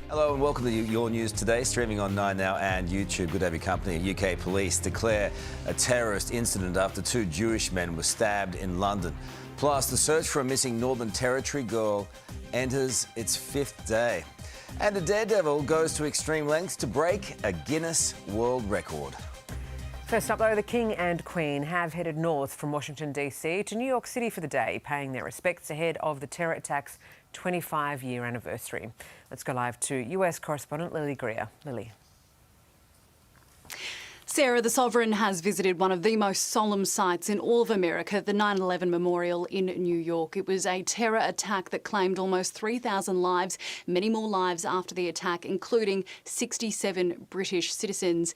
Hello and welcome to Your News Today, streaming on 9 Now and YouTube. Good to have your company. UK police declare a terrorist incident after 2 Jewish men were stabbed in London. Plus, the search for a missing Northern Territory girl enters its 5th day. And a daredevil goes to extreme lengths to break a Guinness World Record. First up, though, the King and Queen have headed north from Washington, D.C. to New York City for the day, paying their respects ahead of the terror attack's 25-year anniversary. Let's go live to US correspondent Lily Greer. Lily. Sarah, the Sovereign has visited one of the most solemn sites in all of America, the 9/11 Memorial in New York. It was a terror attack that claimed almost 3,000 lives, many more lives after the attack, including 67 British citizens.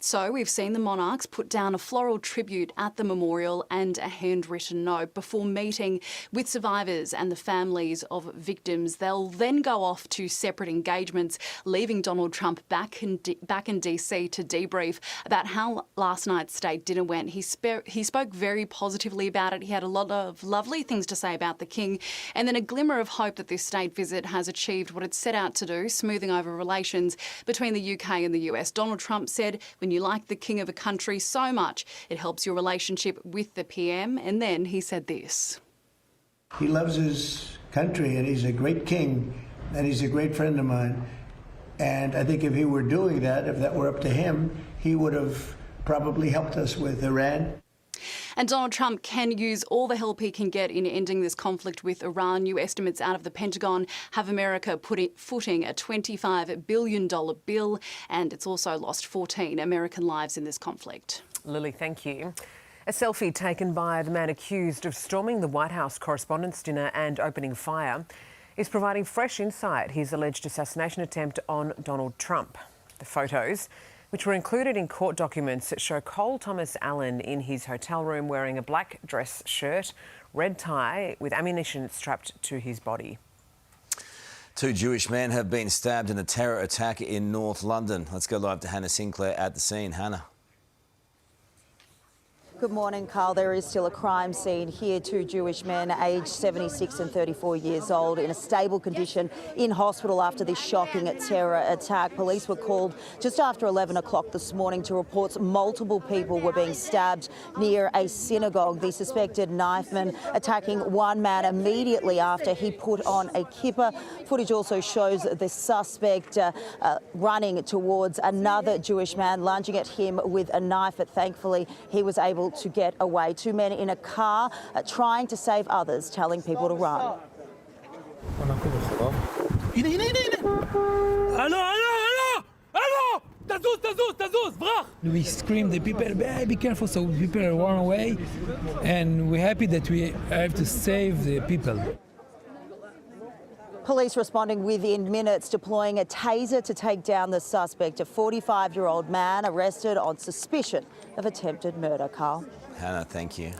So we've seen the monarchs put down a floral tribute at the memorial and a handwritten note before meeting with survivors and the families of victims. They'll then go off to separate engagements, leaving Donald Trump back in DC to debrief about how last night's state dinner went. He spoke very positively about it. He had a lot of lovely things to say about the King, and then a glimmer of hope that this state visit has achieved what it set out to do, smoothing over relations between the UK and the US. Donald Trump said, when you like the king of a country so much, it helps your relationship with the PM. And then he said this. He loves his country and he's a great king and he's a great friend of mine. And I think if he were doing that, if that were up to him, he would have probably helped us with Iran. And Donald Trump can use all the help he can get in ending this conflict with Iran. New estimates out of the Pentagon have America footing a $25 billion bill, and it's also lost 14 American lives in this conflict. Lily, thank you. A selfie taken by the man accused of storming the White House Correspondents' Dinner and opening fire is providing fresh insight his alleged assassination attempt on Donald Trump. The photos, which were included in court documents, show Cole Thomas Allen in his hotel room wearing a black dress shirt, red tie with ammunition strapped to his body. 2 Jewish men have been stabbed in a terror attack in North London. Let's go live to Hannah Sinclair at the scene. Hannah. Good morning, Carl. There is still a crime scene here. 2 Jewish men, aged 76 and 34 years old, in a stable condition in hospital after this shocking terror attack. Police were called just after 11 o'clock this morning to reports multiple people were being stabbed near a synagogue. The suspected knifeman attacking one man immediately after he put on a kippah. Footage also shows the suspect running towards another Jewish man, lunging at him with a knife, but thankfully he was able to get away. 2 men in a car trying to save others, telling people to run. We screamed, the people, hey, be careful, so people run away, and we're happy that we have to save the people. Police responding within minutes, deploying a taser to take down the suspect, a 45-year-old man arrested on suspicion of attempted murder. Carl. Hannah, thank you.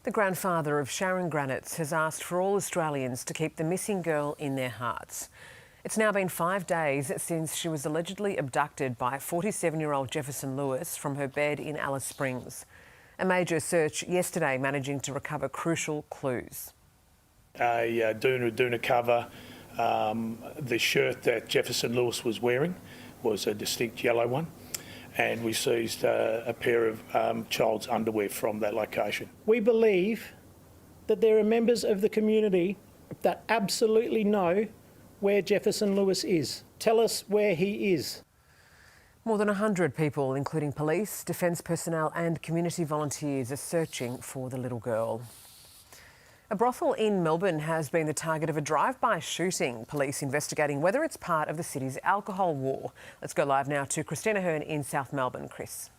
The grandfather of Sharon Granitz has asked for all Australians to keep the missing girl in their hearts. It's now been 5 days since she was allegedly abducted by 47-year-old Jefferson Lewis from her bed in Alice Springs. A major search yesterday managing to recover crucial clues. A doona cover. The shirt that Jefferson Lewis was wearing was a distinct yellow one, and we seized a pair of child's underwear from that location. We believe that there are members of the community that absolutely know where Jefferson Lewis is. Tell us where he is. More than 100 people, including police, defence personnel and community volunteers, are searching for the little girl. A brothel in Melbourne has been the target of a drive-by shooting. Police investigating whether it's part of the city's alcohol war. Let's go live now to Christina Hearn in South Melbourne. Chris.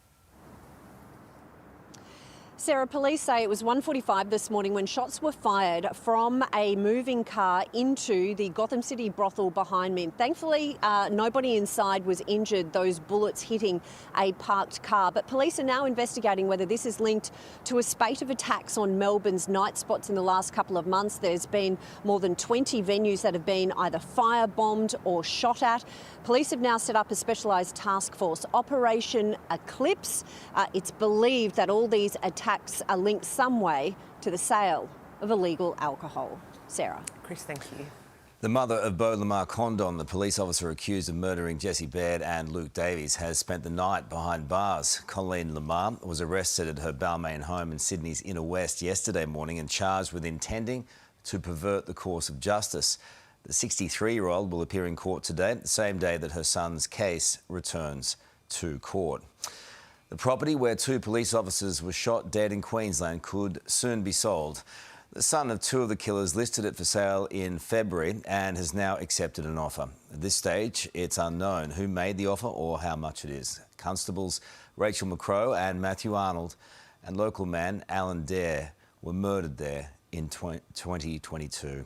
Sarah, police say it was 1:45 this morning when shots were fired from a moving car into the Gotham City brothel behind me. Thankfully, nobody inside was injured, those bullets hitting a parked car. But police are now investigating whether this is linked to a spate of attacks on Melbourne's night spots in the last couple of months. There's been more than 20 venues that have been either firebombed or shot at. Police have now set up a specialised task force, Operation Eclipse. It's believed that all these attacks are linked some way to the sale of illegal alcohol. Sarah. Chris, thank you. The mother of Beau Lamar Condon, the police officer accused of murdering Jesse Baird and Luke Davies, has spent the night behind bars. Colleen Lamar was arrested at her Balmain home in Sydney's inner west yesterday morning and charged with intending to pervert the course of justice. The 63-year-old will appear in court today, the same day that her son's case returns to court. The property where two police officers were shot dead in Queensland could soon be sold. The son of two of the killers listed it for sale in February and has now accepted an offer. At this stage, it's unknown who made the offer or how much it is. Constables Rachel McCrow and Matthew Arnold and local man Alan Dare were murdered there in 2022.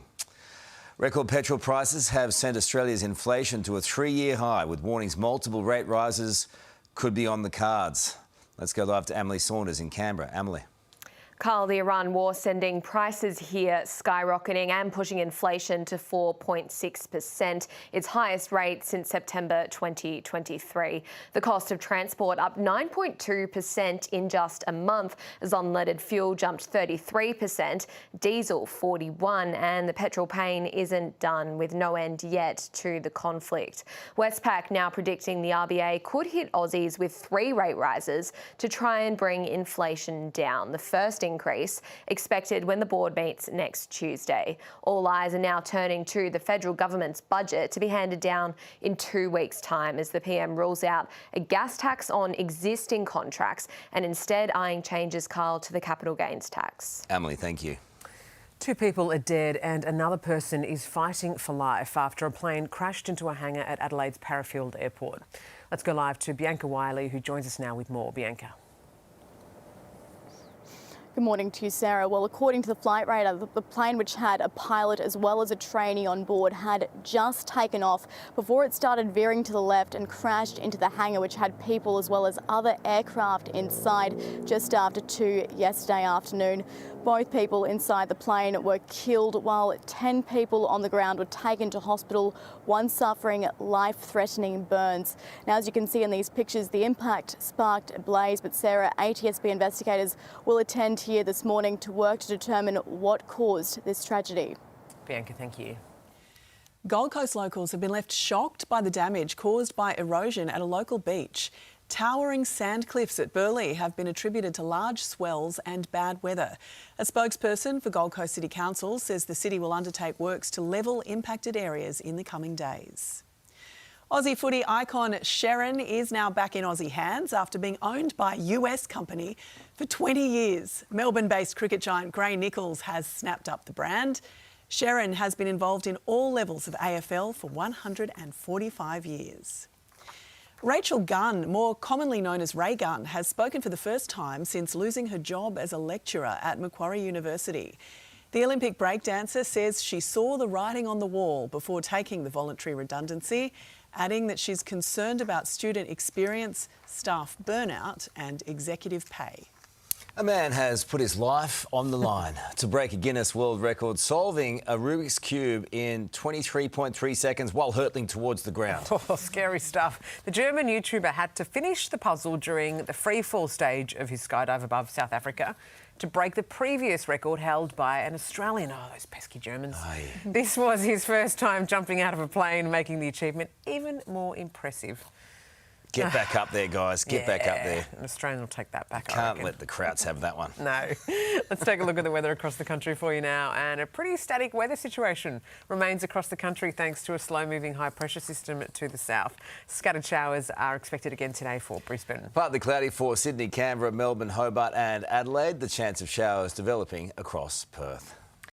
Record petrol prices have sent Australia's inflation to a 3-year high, with warnings multiple rate rises could be on the cards. Let's go live to Emily Saunders in Canberra. Emily. Carl, the Iran war sending prices here skyrocketing and pushing inflation to 4.6%, its highest rate since September 2023. The cost of transport up 9.2% in just a month, as unleaded fuel jumped 33%, diesel 41%, and the petrol pain isn't done, with no end yet to the conflict. Westpac now predicting the RBA could hit Aussies with 3 rate rises to try and bring inflation down. The first increase expected when the board meets next Tuesday. All eyes are now turning to the federal government's budget to be handed down in 2 weeks' time, as the PM rules out a gas tax on existing contracts and instead eyeing changes, Carl, to the capital gains tax. Emily, thank you. 2 people are dead and another person is fighting for life after a plane crashed into a hangar at Adelaide's Parafield Airport. Let's go live to Bianca Wiley, who joins us now with more. Bianca. Good morning to you, Sarah. Well, according to the flight radar, the plane, which had a pilot as well as a trainee on board, had just taken off before it started veering to the left and crashed into the hangar, which had people as well as other aircraft inside, just after 2 yesterday afternoon. Both people inside the plane were killed, while 10 people on the ground were taken to hospital, one suffering life-threatening burns. Now, as you can see in these pictures, the impact sparked a blaze, but Sarah, ATSB investigators will attend here this morning to work to determine what caused this tragedy. Bianca, thank you. Gold Coast locals have been left shocked by the damage caused by erosion at a local beach. Towering sand cliffs at Burleigh have been attributed to large swells and bad weather. A spokesperson for Gold Coast City Council says the city will undertake works to level impacted areas in the coming days. Aussie footy icon Sherrin is now back in Aussie hands after being owned by a US company for 20 years. Melbourne-based cricket giant Gray Nichols has snapped up the brand. Sherrin has been involved in all levels of AFL for 145 years. Rachel Gunn, more commonly known as Ray Gunn, has spoken for the first time since losing her job as a lecturer at Macquarie University. The Olympic breakdancer says she saw the writing on the wall before taking the voluntary redundancy, adding that she's concerned about student experience, staff burnout and executive pay. A man has put his life on the line to break a Guinness World Record, solving a Rubik's Cube in 23.3 seconds while hurtling towards the ground. Oh, scary stuff. The German YouTuber had to finish the puzzle during the free fall stage of his skydive above South Africa to break the previous record held by an Australian. Oh, those pesky Germans. Aye. This was his first time jumping out of a plane, making the achievement even more impressive. Get back up there, guys. Get back up there. An Australian will take that back, I Can't reckon. let the Krauts have that one. No. Let's take a look at the weather across the country for you now. And a pretty static weather situation remains across the country thanks to a slow-moving high-pressure system to the south. Scattered showers are expected again today for Brisbane. Partly cloudy for Sydney, Canberra, Melbourne, Hobart and Adelaide. The chance of showers developing across Perth.